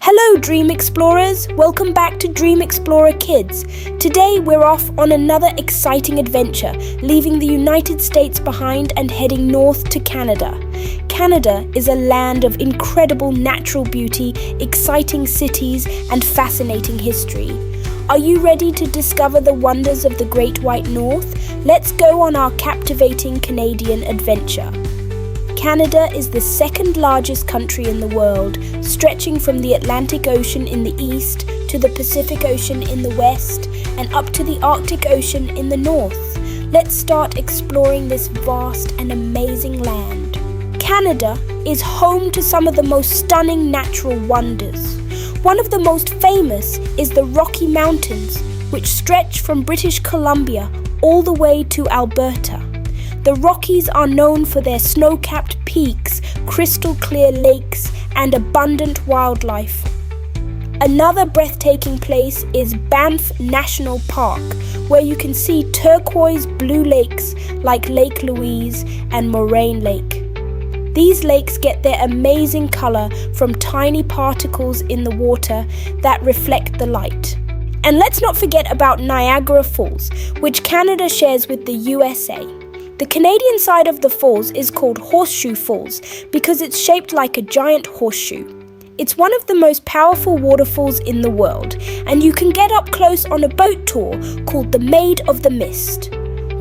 Hello Dream Explorers, welcome back to Dream Explorer Kids. Today we're off on another exciting adventure, leaving the United States behind and heading north to Canada. Canada is a land of incredible natural beauty, exciting cities and fascinating history. Are you ready to discover the wonders of the Great White North? Let's go on our captivating Canadian adventure. Canada is the second largest country in the world, stretching from the Atlantic Ocean in the east to the Pacific Ocean in the west and up to the Arctic Ocean in the north. Let's start exploring this vast and amazing land. Canada is home to some of the most stunning natural wonders. One of the most famous is the Rocky Mountains, which stretch from British Columbia all the way to Alberta. The Rockies are known for their snow-capped peaks, crystal-clear lakes, and abundant wildlife. Another breathtaking place is Banff National Park, where you can see turquoise blue lakes like Lake Louise and Moraine Lake. These lakes get their amazing color from tiny particles in the water that reflect the light. And let's not forget about Niagara Falls, which Canada shares with the USA. The Canadian side of the falls is called Horseshoe Falls because it's shaped like a giant horseshoe. It's one of the most powerful waterfalls in the world, and you can get up close on a boat tour called the Maid of the Mist.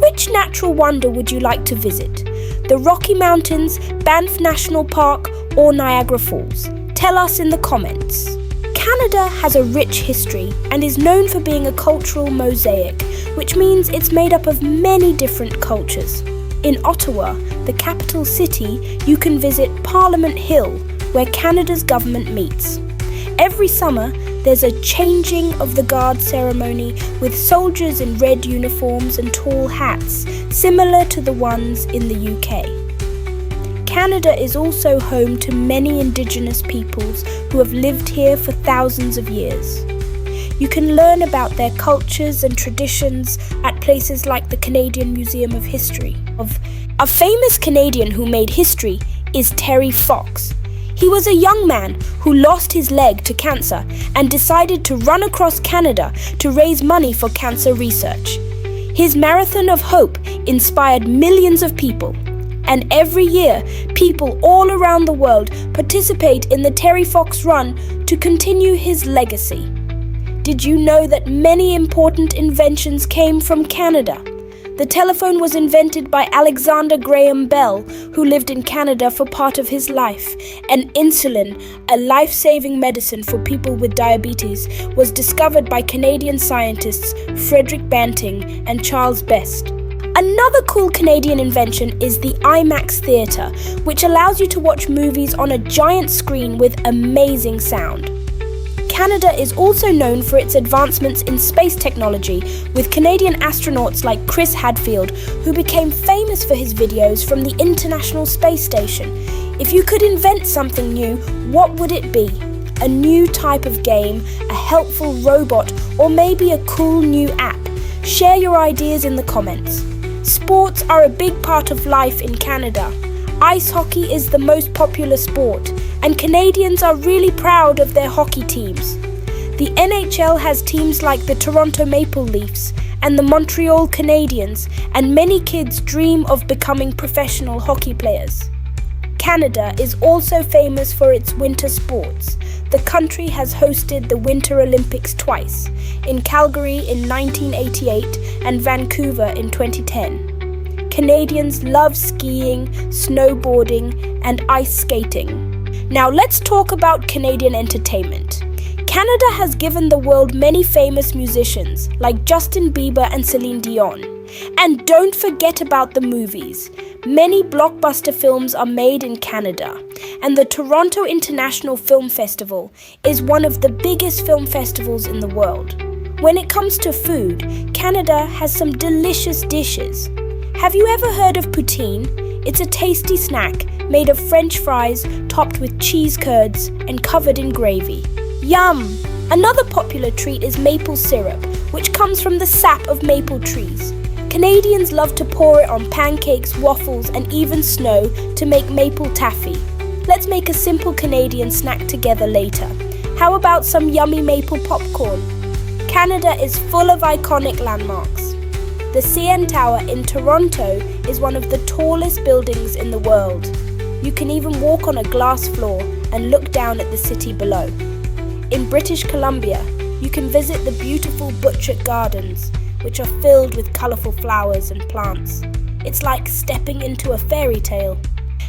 Which natural wonder would you like to visit? The Rocky Mountains, Banff National Park, or Niagara Falls? Tell us in the comments. Canada has a rich history and is known for being a cultural mosaic, which means it's made up of many different cultures. In Ottawa, the capital city, you can visit Parliament Hill, where Canada's government meets. Every summer, there's a changing of the guard ceremony with soldiers in red uniforms and tall hats, similar to the ones in the UK. Canada is also home to many Indigenous peoples who have lived here for thousands of years. You can learn about their cultures and traditions at places like the Canadian Museum of History. A famous Canadian who made history is Terry Fox. He was a young man who lost his leg to cancer and decided to run across Canada to raise money for cancer research. His Marathon of Hope inspired millions of people, and every year, people all around the world participate in the Terry Fox Run to continue his legacy. Did you know that many important inventions came from Canada? The telephone was invented by Alexander Graham Bell, who lived in Canada for part of his life, and insulin, a life-saving medicine for people with diabetes, was discovered by Canadian scientists Frederick Banting and Charles Best. Another cool Canadian invention is the IMAX theatre, which allows you to watch movies on a giant screen with amazing sound. Canada is also known for its advancements in space technology, with Canadian astronauts like Chris Hadfield, who became famous for his videos from the International Space Station. If you could invent something new, what would it be? A new type of game, a helpful robot, or maybe a cool new app? Share your ideas in the comments. Sports are a big part of life in Canada. Ice hockey is the most popular sport, and Canadians are really proud of their hockey teams. The NHL has teams like the Toronto Maple Leafs and the Montreal Canadiens, and many kids dream of becoming professional hockey players. Canada is also famous for its winter sports. The country has hosted the Winter Olympics twice, in Calgary in 1988 and Vancouver in 2010. Canadians love skiing, snowboarding, and ice skating. Now let's talk about Canadian entertainment. Canada has given the world many famous musicians like Justin Bieber and Celine Dion. And don't forget about the movies. Many blockbuster films are made in Canada, and the Toronto International Film Festival is one of the biggest film festivals in the world. When it comes to food, Canada has some delicious dishes. Have you ever heard of poutine? It's a tasty snack made of French fries topped with cheese curds and covered in gravy. Yum! Another popular treat is maple syrup, which comes from the sap of maple trees. Canadians love to pour it on pancakes, waffles, and even snow to make maple taffy. Let's make a simple Canadian snack together later. How about some yummy maple popcorn? Canada is full of iconic landmarks. The CN Tower in Toronto is one of the tallest buildings in the world. You can even walk on a glass floor and look down at the city below. In British Columbia, you can visit the beautiful Butchert Gardens, which are filled with colourful flowers and plants. It's like stepping into a fairy tale.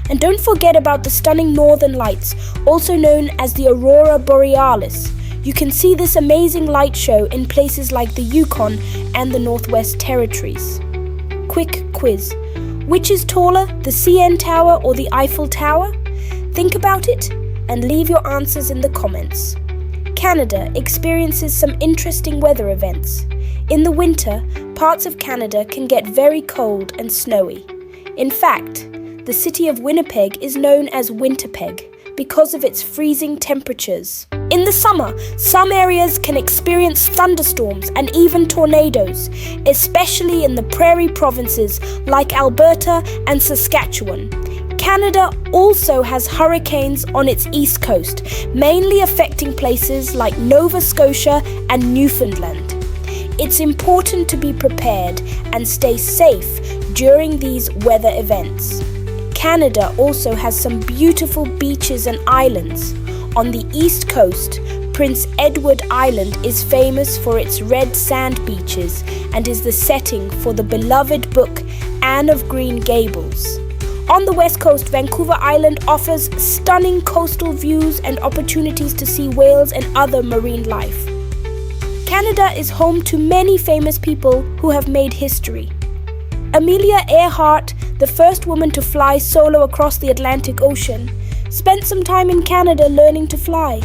And don't forget about the stunning Northern Lights, also known as the Aurora Borealis. You can see this amazing light show in places like the Yukon and the Northwest Territories. Quick quiz. Which is taller, the CN Tower or the Eiffel Tower? Think about it and leave your answers in the comments. Canada experiences some interesting weather events. In the winter, parts of Canada can get very cold and snowy. In fact, the city of Winnipeg is known as Winterpeg because of its freezing temperatures. In the summer, some areas can experience thunderstorms and even tornadoes, especially in the prairie provinces like Alberta and Saskatchewan. Canada also has hurricanes on its east coast, mainly affecting places like Nova Scotia and Newfoundland. It's important to be prepared and stay safe during these weather events. Canada also has some beautiful beaches and islands. On the east coast, Prince Edward Island is famous for its red sand beaches and is the setting for the beloved book Anne of Green Gables. On the west coast, Vancouver Island offers stunning coastal views and opportunities to see whales and other marine life. Canada is home to many famous people who have made history. Amelia Earhart, the first woman to fly solo across the Atlantic Ocean, spent some time in Canada learning to fly.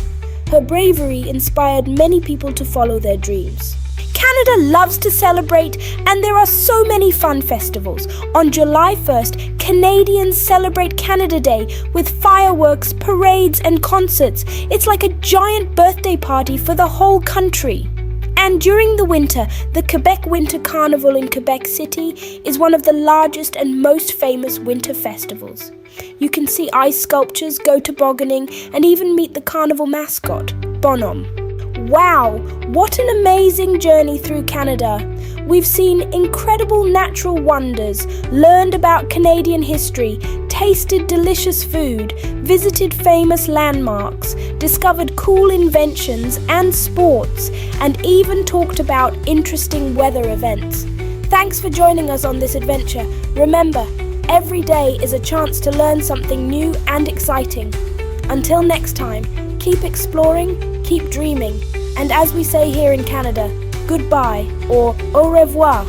Her bravery inspired many people to follow their dreams. Canada loves to celebrate, and there are so many fun festivals. On July 1st, Canadians celebrate Canada Day with fireworks, parades, and concerts. It's like a giant birthday party for the whole country. And during the winter, the Quebec Winter Carnival in Quebec City is one of the largest and most famous winter festivals. You can see ice sculptures, go tobogganing, and even meet the carnival mascot, Bonhomme. Wow, what an amazing journey through Canada. We've seen incredible natural wonders, learned about Canadian history, tasted delicious food, visited famous landmarks, discovered cool inventions and sports, and even talked about interesting weather events. Thanks for joining us on this adventure. Remember, every day is a chance to learn something new and exciting. Until next time, keep exploring, keep dreaming, and as we say here in Canada, goodbye or au revoir.